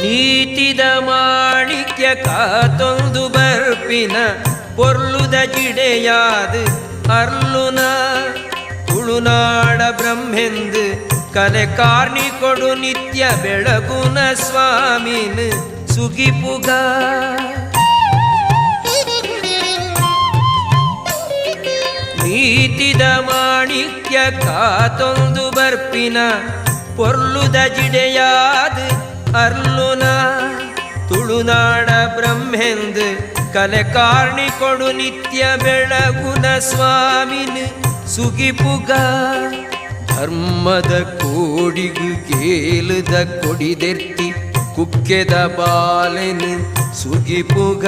ನೀತಿದ ಮಾಣಿಕ್ಯ ಕಾತೊಂದು ಬರ್ಪಿನ ಪೊರ್ಲುದ ಜಿಡೆಯಾದು ಅರ್ಲುನ ತುಳುನಾಡ ಬ್ರಹ್ಮೆಂದು ಕಲೆ ಕಾರ್ನಿ ಕೊಡು ನಿತ್ಯ ಬೆಳಗುನ ಸ್ವಾಮಿನ್ ಸುಗಿಪುಗ ನೀತಿದ ಮಾಣಿಕ್ಯ ಕಾತೊಂದು ಬರ್ಪಿನ ಪೊರ್ಲುದ ಜಿಡೆಯಾದು ಅರ್ಲುನ ತುಳುನಾಡ ಬ್ರಹ್ಮೆಂದು ಕಲೆ ಕಾರ್ಣಿ ಕೊಡು ನಿತ್ಯ ಬೆಳಗುನ ಸ್ವಾಮಿನ್ ಸುಗಿಪುಗ ಧರ್ಮದ ಕೋಡಿಗು ಕೇಲದ ಕೊಡಿದೆರ್ತಿ ಕುಕ್ಕೆದ ಬಾಲೆನ್ ಸುಗಿಪುಗ